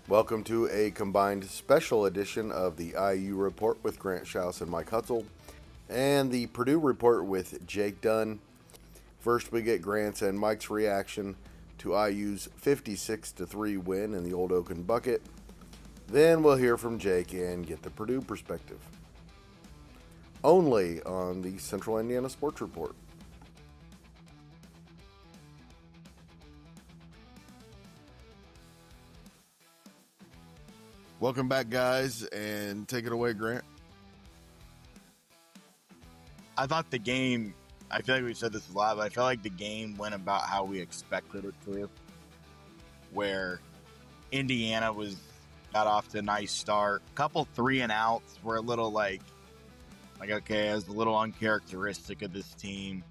Welcome to a combined special edition of the IU Report with Grant Shouse and Mike Hutsell, and the Purdue Report with Jake Dunn. First, we get Grant's and Mike's reaction to IU's 56-3 win in the Old Oaken Bucket. Then we'll hear from Jake and get the Purdue perspective. Only on the Central Indiana Sports Report. Welcome back, guys, and take it away, Grant. I thought the game, I feel like we said this a lot, but I feel like the game went about how we expected it to, where Indiana got off to a nice start. A couple 3-and-outs were a little like, okay, it was a little uncharacteristic of this team.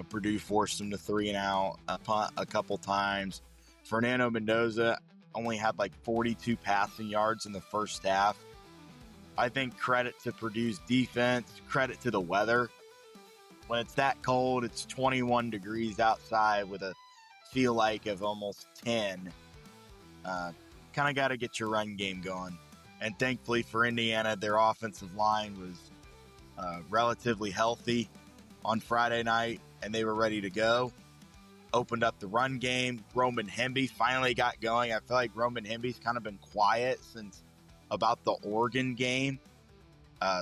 Purdue forced them to 3-and-out, punt a couple times. Fernando Mendoza only had 42 passing yards in the first half. I think credit to Purdue's defense, credit to the weather. When it's that cold, it's 21 degrees outside with a feel like of almost 10. Kind of got to get your run game going. And thankfully for Indiana, their offensive line was relatively healthy on Friday night, and they were ready to go. Opened up the run game. Roman Hemby finally got going. I feel like Roman Hemby's kind of been quiet since about the Oregon game.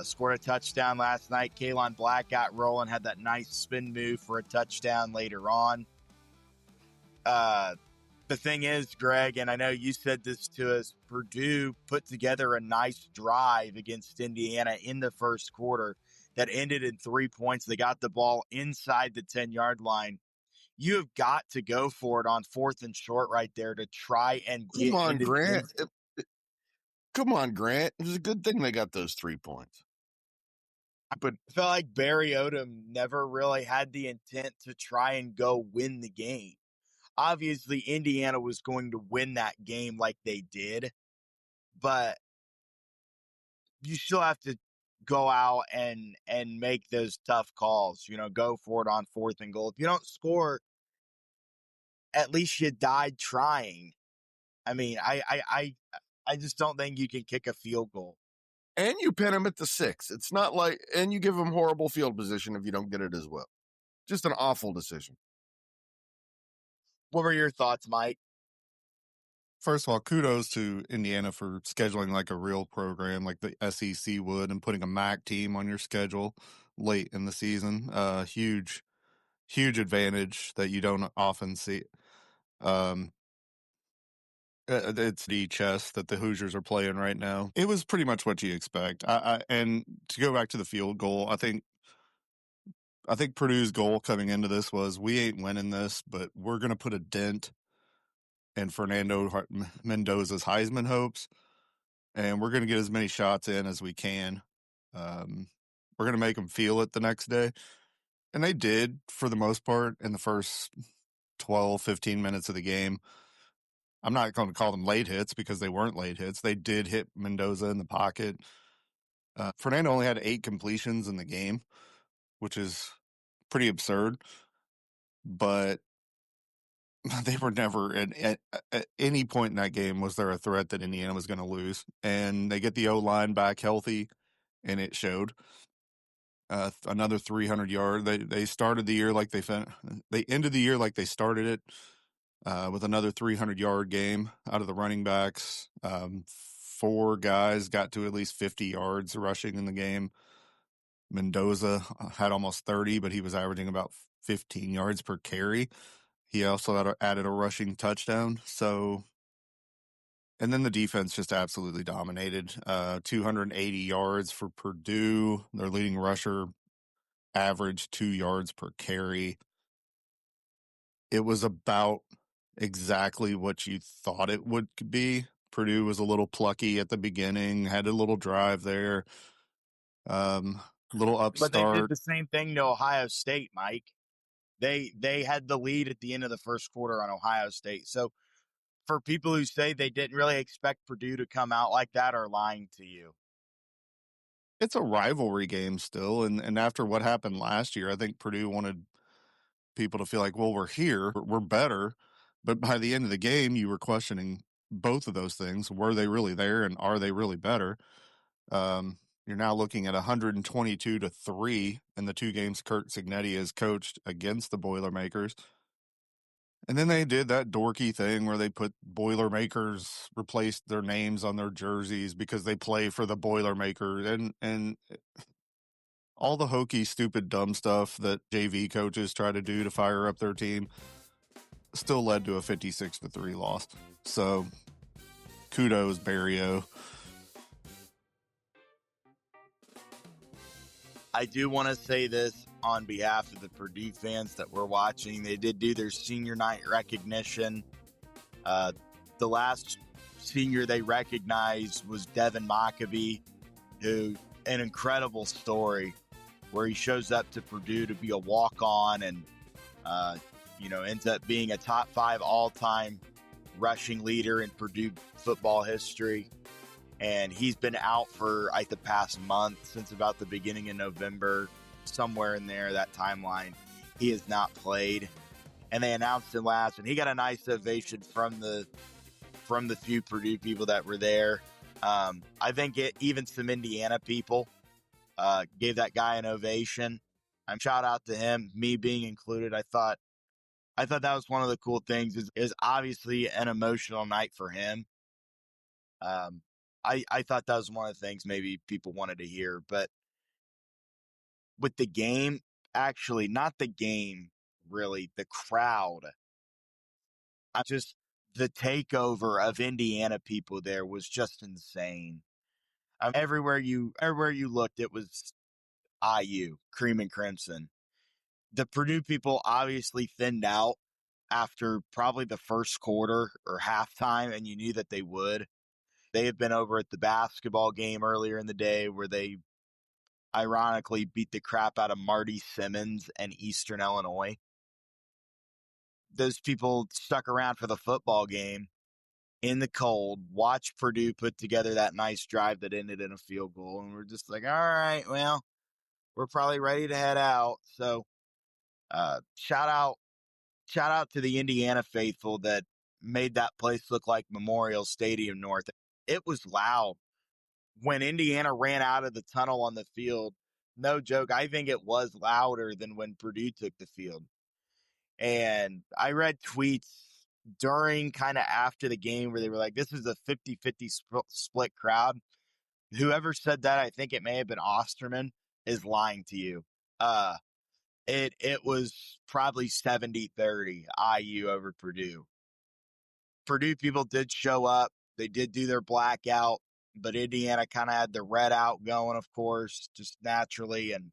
Scored a touchdown last night. Kalon Black got rolling, had that nice spin move for a touchdown later on. The thing is, Greg, and I know you said this to us, Purdue put together a nice drive against Indiana in the first quarter that ended in 3 points. They got the ball inside the 10-yard line. You have got to go for it on 4th and short right there to try and get Come on, into Grant. Come on, Grant. It was a good thing they got those 3 points. But I felt like Barry Odom never really had the intent to try and go win the game. Obviously, Indiana was going to win that game like they did, but you still have to go out and make those tough calls. Go for it on 4th and goal. If you don't score, at least you died trying. I mean, I just don't think you can kick a field goal. And you pin them at the 6. It's not like, and you give them horrible field position if you don't get it as well. Just an awful decision. What were your thoughts, Mike? First of all, kudos to Indiana for scheduling like a real program like the SEC would and putting a MAC team on your schedule late in the season. Huge advantage that you don't often see. It's the chess that the Hoosiers are playing right now. It was pretty much what you expect. And to go back to the field goal, I think Purdue's goal coming into this was, we ain't winning this, but we're going to put a dent in Fernando Mendoza's Heisman hopes, and we're going to get as many shots in as we can. We're going to make them feel it the next day. And they did, for the most part, in the first 12, 15 minutes of the game. I'm not going to call them late hits because they weren't late hits. They did hit Mendoza in the pocket. Fernando only had 8 completions in the game, which is pretty absurd. But they were never at any point in that game was there a threat that Indiana was going to lose. And they get the O-line back healthy, and it showed. Another 300 yard. They started the year like they ended the year like they started it, with another 300-yard game out of the running backs. 4 guys got to at least 50 yards rushing in the game. Mendoza had almost 30, but he was averaging about 15 yards per carry. He also added a rushing touchdown. So, and then the defense just absolutely dominated. 280 yards for Purdue. Their leading rusher averaged 2 yards per carry. It was about exactly what you thought it would be. Purdue was a little plucky at the beginning, had a little drive there, little upstart. But they did the same thing to Ohio State, Mike. They had the lead at the end of the first quarter on Ohio State. So for people who say they didn't really expect Purdue to come out like that are lying to you. It's a rivalry game still, and after what happened last year, I think Purdue wanted people to feel like, well, we're here, we're better. But by the end of the game, you were questioning both of those things. Were they really there, and are they really better? You're now looking at 122-3 in the 2 games Kurt Cignetti has coached against the Boilermakers. And then they did that dorky thing where they put Boilermakers, replaced their names on their jerseys because they play for the Boilermakers, and all the hokey, stupid, dumb stuff that JV coaches try to do to fire up their team still led to a 56-3 loss. So kudos, Barrio. I do want to say this on behalf of the Purdue fans that were watching. They did do their senior night recognition. The last senior they recognized was Devin Mockabee, who, an incredible story where he shows up to Purdue to be a walk-on and, ends up being a top 5 all-time rushing leader in Purdue football history. And he's been out for the past month, since about the beginning of November, somewhere in there, that timeline. He has not played. And they announced him last, and he got a nice ovation from the few Purdue people that were there. I think even some Indiana people gave that guy an ovation. Shout out to him, me being included. I thought that was one of the cool things. Is obviously an emotional night for him. I thought that was one of the things maybe people wanted to hear. But with the game, actually, not the game, really, the crowd. Just the takeover of Indiana people there was just insane. Everywhere you looked, it was IU, cream and crimson. The Purdue people obviously thinned out after probably the first quarter or halftime, and you knew that they would. They had been over at the basketball game earlier in the day where they ironically beat the crap out of Marty Simmons and Eastern Illinois. Those people stuck around for the football game in the cold, watched Purdue put together that nice drive that ended in a field goal, and we're just like, all right, well, we're probably ready to head out. So shout out to the Indiana faithful that made that place look like Memorial Stadium North. It was loud. When Indiana ran out of the tunnel on the field, no joke, I think it was louder than when Purdue took the field. And I read tweets during kind of after the game where they were like, this is a 50-50 split crowd. Whoever said that, I think it may have been Osterman, is lying to you. It was probably 70-30 IU over Purdue. Purdue people did show up. They did do their blackout, but Indiana kind of had the red out going, of course, just naturally. And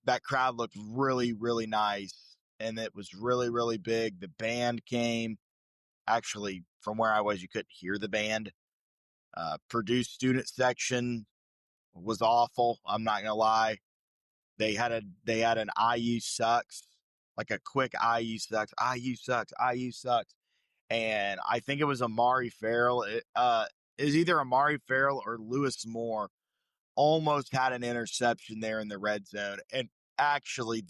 that crowd looked really, really nice. And it was really, really big. The band came. Actually, from where I was, you couldn't hear the band. Purdue student section was awful. I'm not going to lie. They had an IU sucks, like a quick IU sucks. IU sucks. IU sucks. And I think it was Amari Farrell. It was either Amari Farrell or Lewis Moore almost had an interception there in the red zone. And actually,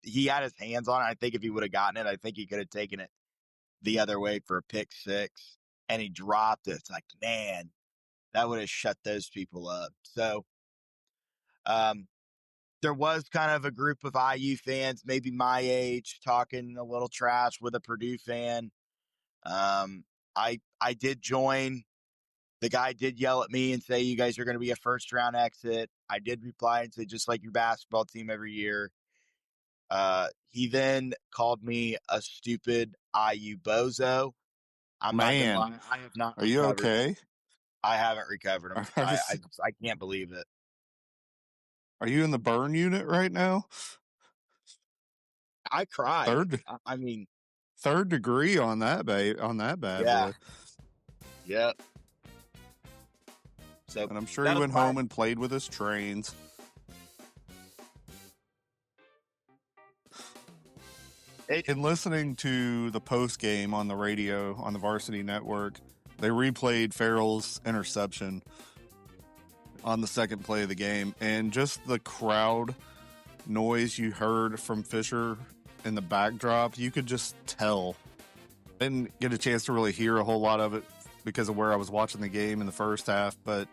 he had his hands on it. I think if he would have gotten it, I think he could have taken it the other way for a pick six. And he dropped it. It's like, man, that would have shut those people up. So there was kind of a group of IU fans, maybe my age, talking a little trash with a Purdue fan. I did join. The guy did yell at me and say, you guys are going to be a first round exit. I did reply and say, just like your basketball team every year. He then called me a stupid IU bozo. I'm not going to lie. I have not Are you recovered. okay? I haven't recovered. I can't believe it. Are you in the burn unit right now? I cried. Third degree on that bad boy. Yep. So, and I'm sure he went home and played with his trains. In listening to the post game on the radio on the Varsity Network, they replayed Farrell's interception on the second play of the game, and just the crowd noise you heard from Fisher in the backdrop, you could just tell Didn't get a chance to really hear a whole lot of it because of where I was watching the game in the first half, but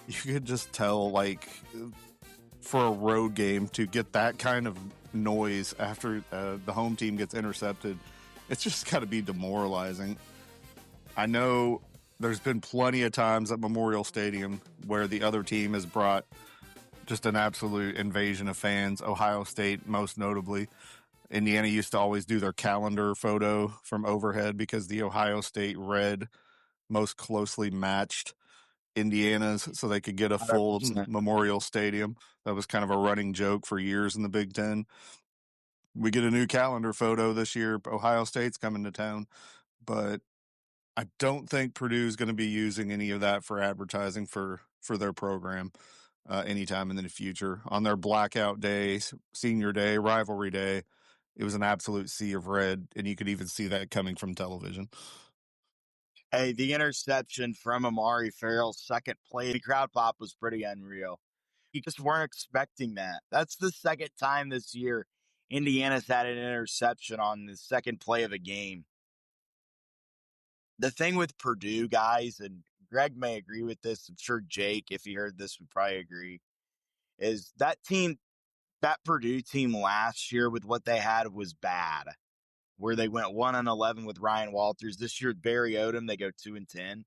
you could just tell, like, for a road game to get that kind of noise after the home team gets intercepted, it's just got to be demoralizing. I know there's been plenty of times at Memorial Stadium where the other team has brought just an absolute invasion of fans, Ohio State most notably. Indiana used to always do their calendar photo from overhead because the Ohio State red most closely matched Indiana's, so they could get a full 100%. Memorial Stadium. That was kind of a running joke for years in the Big Ten. We get a new calendar photo this year. Ohio State's coming to town, but I don't think Purdue's going to be using any of that for advertising for their program anytime in the future. On their blackout day, senior day, rivalry day, it was an absolute sea of red, and you could even see that coming from television. Hey, the interception from Amari Farrell's second play, the crowd pop was pretty unreal. You just weren't expecting that. That's the second time this year Indiana's had an interception on the second play of a game. The thing with Purdue, guys, and Greg may agree with this, I'm sure Jake, if he heard this, would probably agree, is that team, that Purdue team last year with what they had was bad, where they went 1-11 with Ryan Walters. This year with Barry Odom, they go 2-10.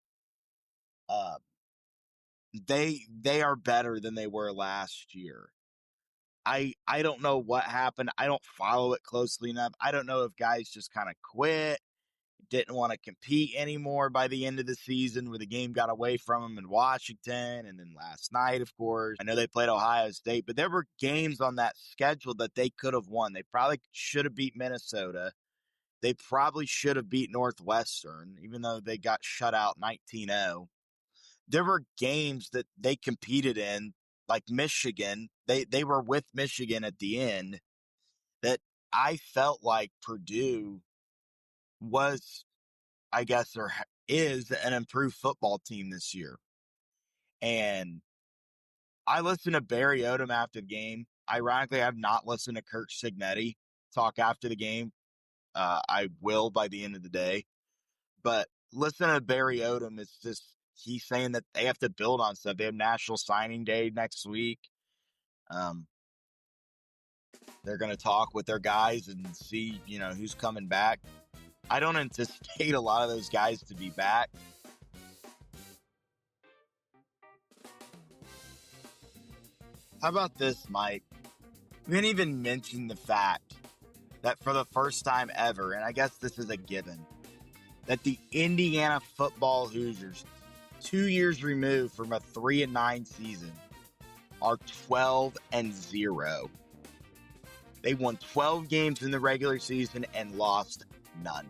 They are better than they were last year. I don't know what happened. I don't follow it closely enough. I don't know if guys just kind of quit, didn't want to compete anymore by the end of the season, where the game got away from them in Washington. And then last night, of course, I know they played Ohio State, but there were games on that schedule that they could have won. They probably should have beat Minnesota. They probably should have beat Northwestern, even though they got shut out 19-0. There were games that they competed in, like Michigan. They were with Michigan at the end, that I felt like Purdue was, I guess, or is an improved football team this year. And I listened to Barry Odom after the game. Ironically, I have not listened to Kurt Signetti talk after the game. I will by the end of the day. But listen to Barry Odom. It's just, he's saying that they have to build on stuff. They have National Signing Day next week. They're going to talk with their guys and see, who's coming back. I don't anticipate a lot of those guys to be back. How about this, Mike? We didn't even mention the fact that for the first time ever, and I guess this is a given, that the Indiana football Hoosiers, 2 years removed from a 3-9 season, are 12-0. They won 12 games in the regular season and lost none.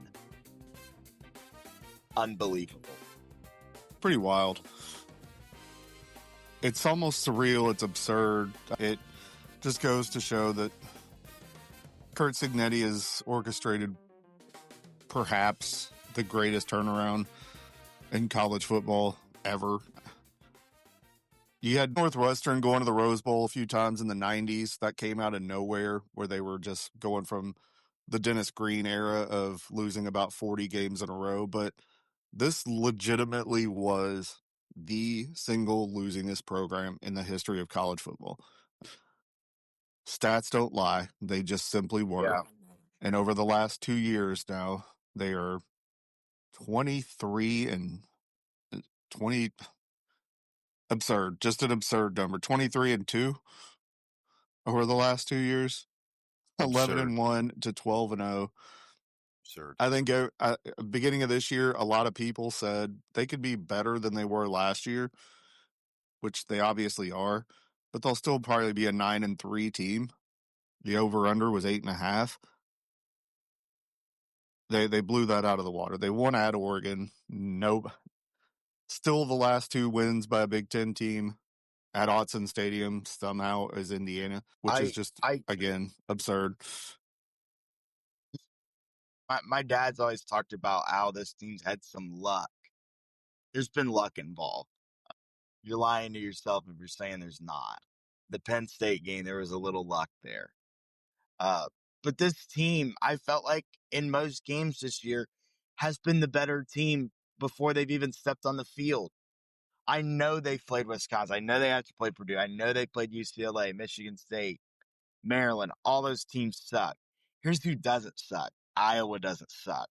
Unbelievable. Pretty wild. It's almost surreal. It's absurd. It just goes to show that Kurt Signetti has orchestrated perhaps the greatest turnaround in college football ever. You had Northwestern going to the Rose Bowl a few times in the 90s. That came out of nowhere, where they were just going from the Dennis Green era of losing about 40 games in a row. But this legitimately was the single losingest program in the history of college football. Stats don't lie. They just simply were. Yeah. And over the last 2 years now, they are 23 and 20. Absurd. Just an absurd number. 23-2 over the last 2 years. 11-1 to 12-0. Absurd. I think beginning of this year, a lot of people said they could be better than they were last year, which they obviously are, but they'll still probably be a 9-3 team. The over-under was 8.5. They blew that out of the water. They won at Oregon. Nope. Still the last 2 wins by a Big Ten team at Autzen Stadium somehow is Indiana, which is just, again, absurd. My dad's always talked about how this team's had some luck. There's been luck involved. You're lying to yourself if you're saying there's not. The Penn State game, there was a little luck there. But this team, I felt like in most games this year, has been the better team before they've even stepped on the field. I know they've played Wisconsin. I know they have to play Purdue. I know they played UCLA, Michigan State, Maryland. All those teams suck. Here's who doesn't suck. Iowa doesn't suck.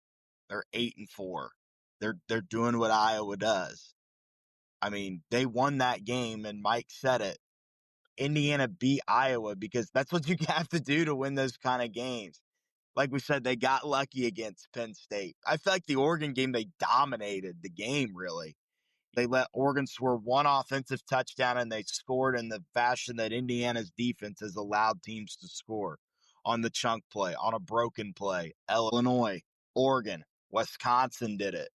They're 8-4. They're doing what Iowa does. I mean, they won that game, and Mike said it. Indiana beat Iowa because that's what you have to do to win those kind of games. Like we said, they got lucky against Penn State. I feel like the Oregon game, they dominated the game, really. They let Oregon score one offensive touchdown, and they scored in the fashion that Indiana's defense has allowed teams to score on the chunk play, on a broken play. Illinois, Oregon, Wisconsin did it.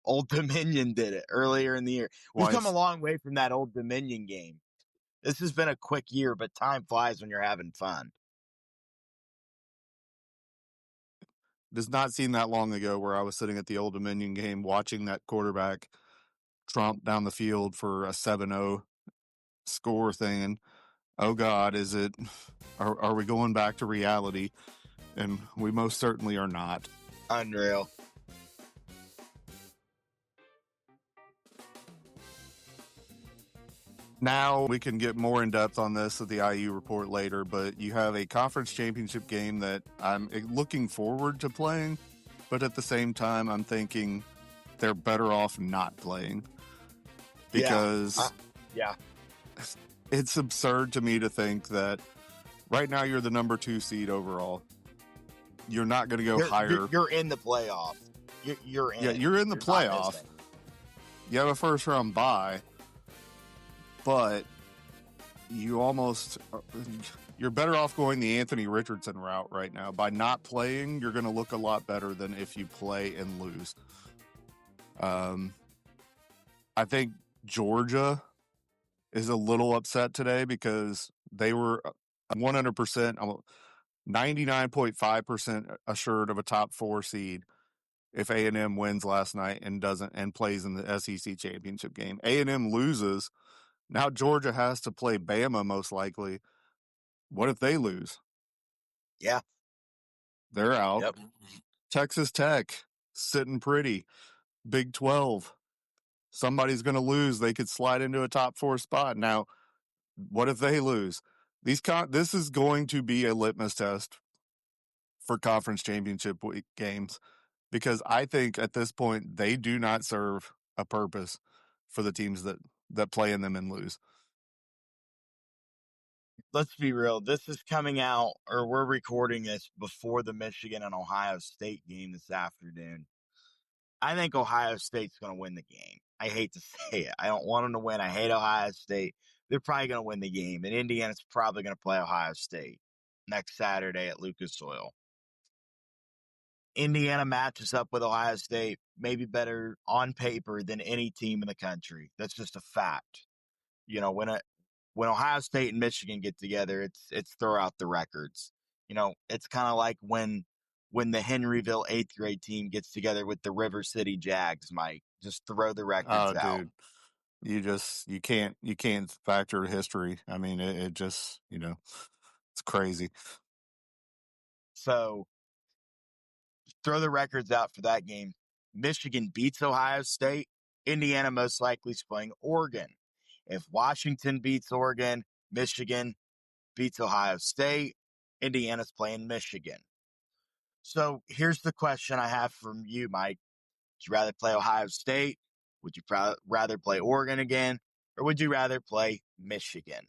Old Dominion did it earlier in the year. We've come a long way from that Old Dominion game. This has been a quick year, but time flies when you're having fun. Does not seem that long ago where I was sitting at the Old Dominion game watching that quarterback tromp down the field for a 7-0 score thing. Oh God, are we going back to reality? And we most certainly are not. Unreal. Now we can get more in depth on this at the IU report later, but you have a conference championship game that I'm looking forward to playing, but at the same time, I'm thinking they're better off not playing because it's absurd to me to think that right now you're the number 2 seed overall. You're not going to go higher. You're in the playoff. You're in. Yeah, you're in the playoff. You have a first round bye, but you're better off going the Anthony Richardson route right now. By not playing, you're going to look a lot better than if you play and lose. I think Georgia is a little upset today because they were 100%, 99.5% assured of a top 4 seed if A&M wins last night and plays in the SEC championship game. A&M loses. Now Georgia has to play Bama most likely. What if they lose? Yeah. They're out. Yep. Texas Tech, sitting pretty. Big 12. Somebody's going to lose. They could slide into a top 4 spot. Now, what if they lose? This is going to be a litmus test for conference championship week games because I think at this point they do not serve a purpose for the teams that play in them and lose. Let's be real. This is coming out, or we're recording this before the Michigan and Ohio State game this afternoon. I think Ohio State's going to win the game. I hate to say it. I don't want them to win. I hate Ohio State. They're probably going to win the game, and Indiana's probably going to play Ohio State next Saturday at Lucas Oil. Indiana matches up with Ohio State maybe better on paper than any team in the country. That's just a fact. You know, when Ohio State and Michigan get together, it's throw out the records. You know, it's kind of like when the Henryville 8th grade team gets together with the River City Jags, Mike. Just throw the records out. Dude. You can't factor history. I mean, it just, it's crazy. So throw the records out for that game. Michigan beats Ohio State. Indiana most likely is playing Oregon. If Washington beats Oregon, Michigan beats Ohio State, Indiana's playing Michigan. So here's the question I have from you, Mike. Would you rather play Ohio State? Would you rather play Oregon again? Or would you rather play Michigan?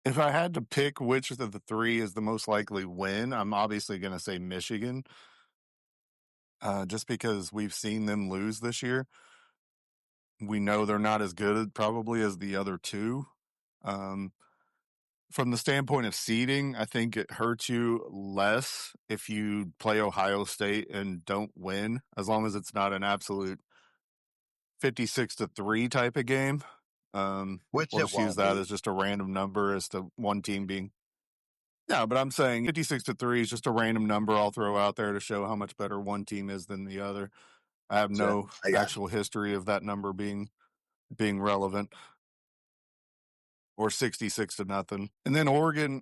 If I had to pick which of the 3 is the most likely win, I'm obviously going to say Michigan. Just because we've seen them lose this year. We know they're not as good probably as the other 2. From the standpoint of seeding, I think it hurts you less if you play Ohio State and don't win, as long as it's not an absolute 56-3 type of game. Which we'll just use that as just a random number as to one team being. Yeah, but I'm saying 56-3 is just a random number I'll throw out there to show how much better one team is than the other. I have no actual history of that number being relevant. Or 66-0. And then Oregon,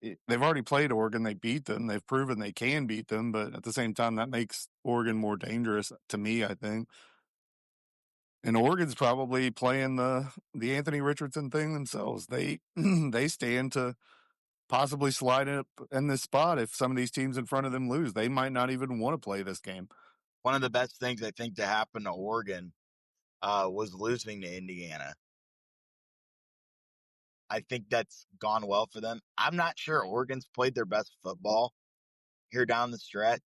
they've already played Oregon. They beat them. They've proven they can beat them. But at the same time, that makes Oregon more dangerous to me, I think. And Oregon's probably playing the Anthony Richardson thing themselves. They they stand to possibly slide up in this spot if some of these teams in front of them lose. They might not even want to play this game. One of the best things I think to happen to Oregon was losing to Indiana. I think that's gone well for them. I'm not sure Oregon's played their best football here down the stretch.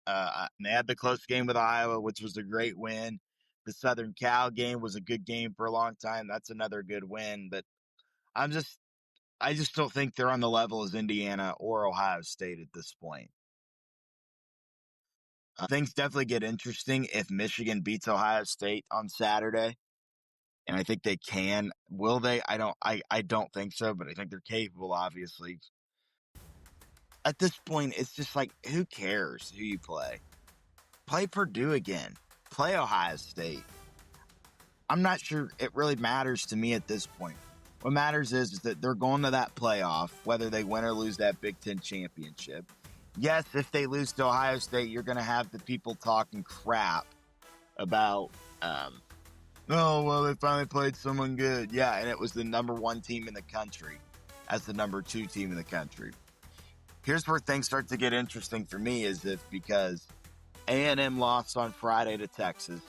They had the close game with Iowa, which was a great win. The Southern Cal game was a good game for a long time. That's another good win. But I just don't think they're on the level as Indiana or Ohio State at this point. Things definitely get interesting if Michigan beats Ohio State on Saturday. And I think they can. Will they? I don't think so, but I think they're capable, obviously. At this point, it's just like, who cares who you play? Play Purdue again. Play Ohio State. I'm not sure it really matters to me at this point. What matters is that they're going to that playoff, whether they win or lose that Big Ten championship. Yes, if they lose to Ohio State, you're going to have the people talking crap about, oh, well, they finally played someone good. Yeah, and it was the number 1 team in the country as the number 2 team in the country. Here's where things start to get interesting for me is because A&M lost on Friday to Texas.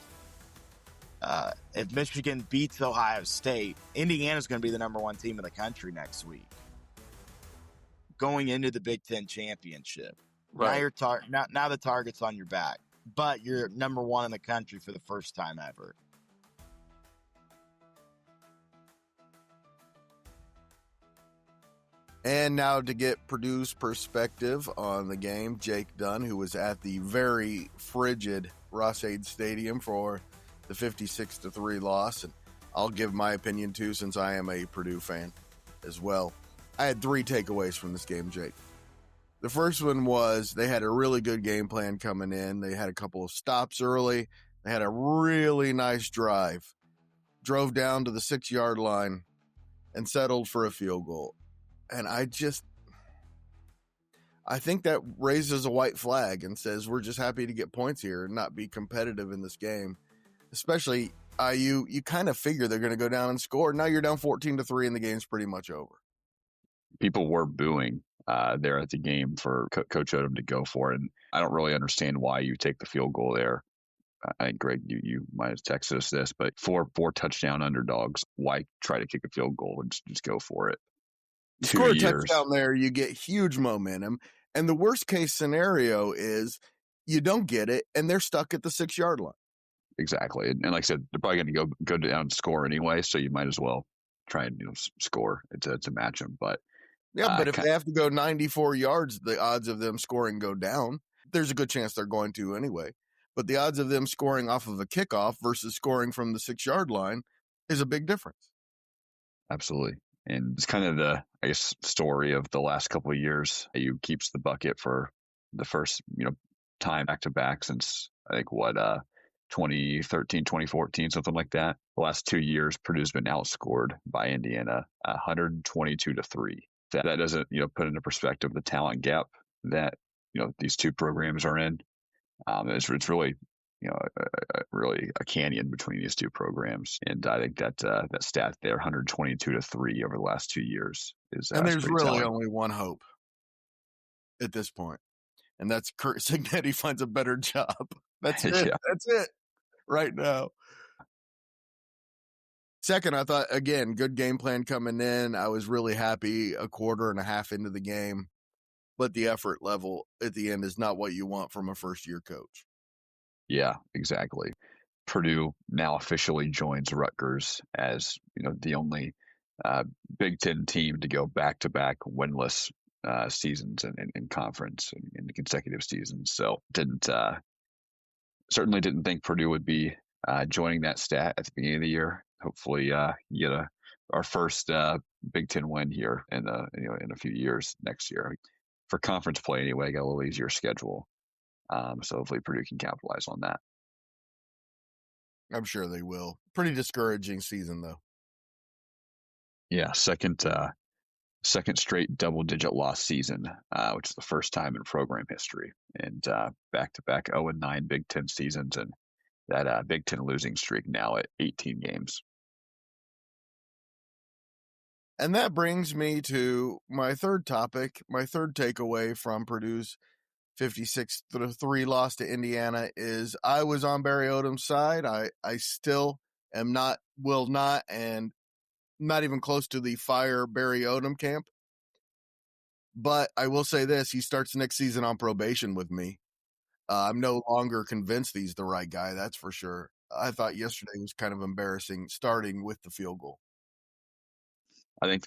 If Michigan beats Ohio State, Indiana's going to be the number 1 team in the country next week, going into the Big Ten championship. Right. Now the target's on your back, but you're number 1 in the country for the first time ever. And now to get Purdue's perspective on the game, Jake Dunn, who was at the very frigid Ross-Ade Stadium for the 56-3 loss. And I'll give my opinion too, since I am a Purdue fan as well. I had 3 takeaways from this game, Jake. The first one was they had a really good game plan coming in. They had a couple of stops early. They had a really nice drive. Drove down to the 6-yard line and settled for a field goal. And I think that raises a white flag and says we're just happy to get points here and not be competitive in this game. Especially IU, you kind of figure they're going to go down and score. Now you're down 14-3 and the game's pretty much over. People were booing there at the game for Coach Odom to go for it. And I don't really understand why you take the field goal there. I think, Greg, you might have texted us this, but for 4 touchdown underdogs, why try to kick a field goal and just go for it? You score a touchdown there, you get huge momentum. And the worst case scenario is you don't get it, and they're stuck at the 6-yard line. Exactly. And like I said, they're probably going to go down and score anyway, so you might as well try and score to match them. But yeah, but if they have to go 94 yards, the odds of them scoring go down. There's a good chance they're going to anyway. But the odds of them scoring off of a kickoff versus scoring from the 6-yard line is a big difference. Absolutely. And it's kind of the, I guess, story of the last couple of years. IU keeps the bucket for the first, time back-to-back since, I think, 2013, 2014, something like that. The last 2 years, Purdue's been outscored by Indiana 122-3. That doesn't, put into perspective the talent gap that, these two programs are in. It's really, really a canyon between these two programs. And I think that that stat there, 122-3 over the last 2 years is. And there's really telling. only one hope at this point, and that's Kurt Signetti finds a better job. That's it. Yeah. That's it right now. Second, I thought, again, good game plan coming in. I was really happy a quarter and a half into the game, but the effort level at the end is not what you want from a first-year coach. Yeah, exactly. Purdue now officially joins Rutgers as, the only Big Ten team to go back-to-back winless seasons in conference in the consecutive seasons. So certainly didn't think Purdue would be joining that stat at the beginning of the year. Hopefully, get our first Big Ten win here in a few years next year. For conference play anyway, got a little easier schedule. So hopefully Purdue can capitalize on that. I'm sure they will. Pretty discouraging season, though. Yeah, second second straight double-digit loss season, which is the first time in program history, and back-to-back 0-9 Big Ten seasons, and that Big Ten losing streak now at 18 games. And that brings me to my third topic. My third takeaway from Purdue's 56-3 loss to Indiana is I was on Barry Odom's side. I still am not, will not, and not even close to the fire Barry Odom camp. But I will say this, he starts next season on probation with me. I'm no longer convinced he's the right guy, that's for sure. I thought yesterday was kind of embarrassing, starting with the field goal. I think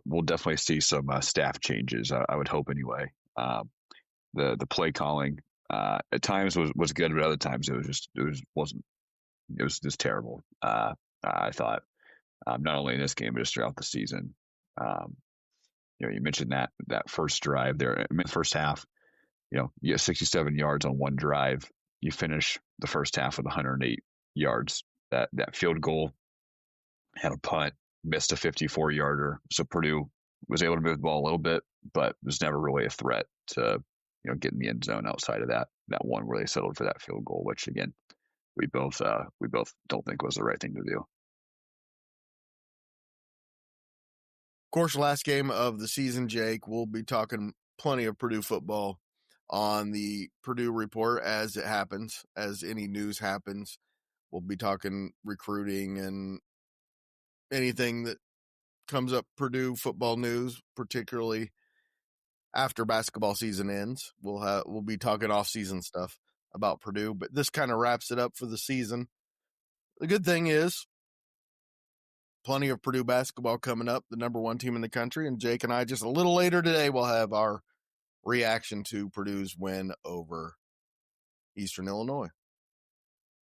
we'll definitely see some staff changes. I would hope anyway. The play calling at times was good, but other times it was just terrible. I thought not only in this game but just throughout the season. You mentioned that first drive there. I mean, the first half, you get 67 yards on one drive. You finish the first half with 108 yards. That field goal had a punt, missed a 54-yarder. So Purdue was able to move the ball a little bit, but was never really a threat to get in the end zone outside of that one where they settled for that field goal, which again we both don't think was the right thing to do. Of course, last game of the season, Jake, we'll be talking plenty of Purdue football on the Purdue Report as it happens, as any news happens. We'll be talking recruiting and anything that comes up Purdue football news, particularly after basketball season ends. We'll be talking off-season stuff about Purdue, but this kind of wraps it up for the season. The good thing is plenty of Purdue basketball coming up, the number one team in the country, and Jake and I just a little later today will have our reaction to Purdue's win over Eastern Illinois.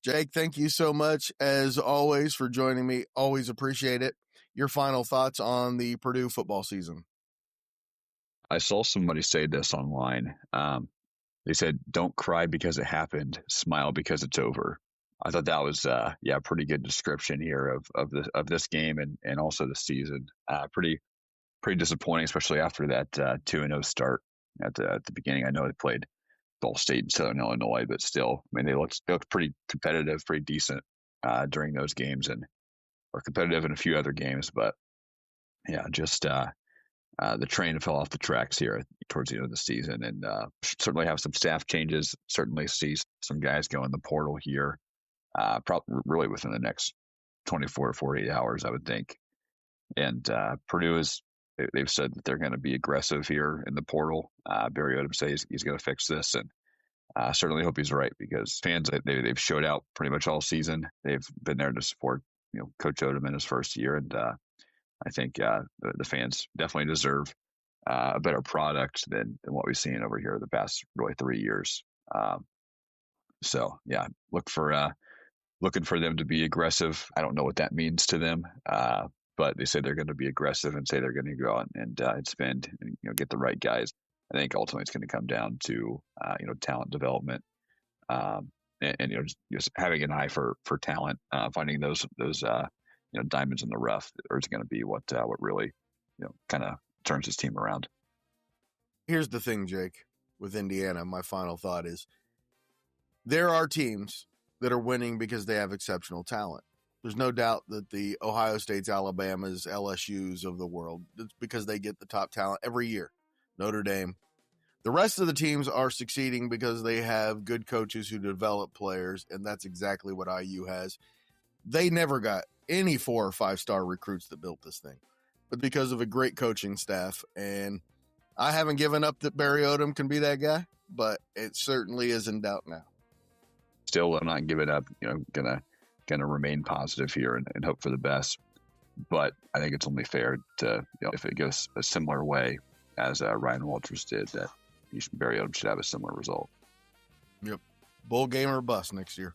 Jake, thank you so much, as always, for joining me. Always appreciate it. Your final thoughts on the Purdue football season? I saw somebody say this online. They said, "Don't cry because it happened. Smile because it's over." I thought that was a pretty good description here of this game and also the season. Pretty disappointing, especially after that 2-0 start at the beginning. I know they played Ball State and Southern Illinois, but still, I mean, they looked pretty competitive, pretty decent during those games, and were competitive in a few other games. But yeah, just the train fell off the tracks here towards the end of the season, and certainly have some staff changes. Certainly see some guys go in the portal here, probably really within the next 24 to 48 hours, I would think. And Purdue they've said that they're going to be aggressive here in the portal. Barry Odom says he's going to fix this, and I certainly hope he's right, because fans, they've showed out pretty much all season. They've been there to support Coach Odom in his first year, and I think the fans definitely deserve a better product than what we've seen over here the past really 3 years. So yeah, looking for them to be aggressive. I don't know what that means to them, but they say they're going to be aggressive and say they're going to go out and spend and get the right guys. I think ultimately it's going to come down to talent development, and just having an eye for talent, finding those diamonds in the rough, or is going to be what really kind of turns his team around. Here's the thing, Jake, with Indiana. My final thought is there are teams that are winning because they have exceptional talent. There's no doubt that the Ohio States, Alabamas, LSUs of the world, it's because they get the top talent every year. Notre Dame. The rest of the teams are succeeding because they have good coaches who develop players, and that's exactly what IU has. They never got any 4 or 5 star recruits that built this thing, but because of a great coaching staff. And I haven't given up that Barry Odom can be that guy, but it certainly is in doubt now. Still, I'm not giving up. Gonna remain positive here and hope for the best. But I think it's only fair to if it goes a similar way as Ryan Walters did, that Barry Odom should have a similar result. Yep, bowl game or bust next year.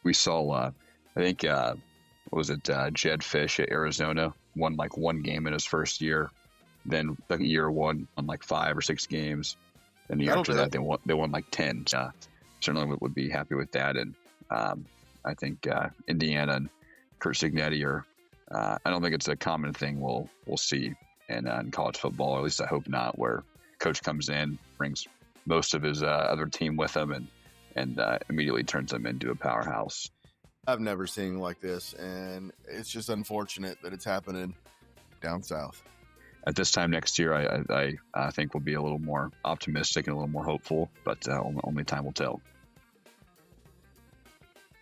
We saw, I think, what was it? Jed Fish at Arizona won like one game in his first year. Then second year won like 5 or 6 games. And the year after that, they won like 10. Certainly would be happy with that. And I think Indiana and Curt Cignetti are. I don't think it's a common thing we'll see in college football, or at least I hope not, where coach comes in, brings most of his other team with him, and immediately turns them into a powerhouse. I've never seen like this, and it's just unfortunate that it's happening down south. At this time next year, I think we'll be a little more optimistic and a little more hopeful, but only time will tell.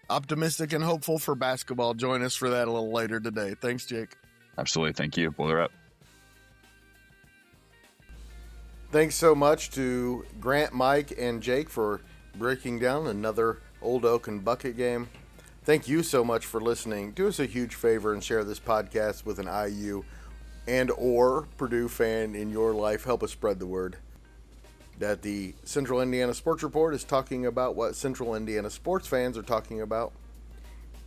Optimistic and hopeful for basketball. Join us for that a little later today. Thanks, Jake. Absolutely. Thank you. Boiler up. Thanks so much to Grant, Mike, and Jake for breaking down another Old Oaken Bucket Game. Thank you so much for listening. Do us a huge favor and share this podcast with an IU and or Purdue fan in your life. Help us spread the word that the Central Indiana Sports Report is talking about what Central Indiana sports fans are talking about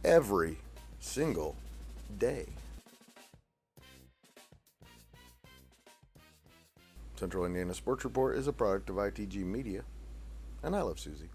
every single day. Central Indiana Sports Report is a product of ITG Media, and I love Susie.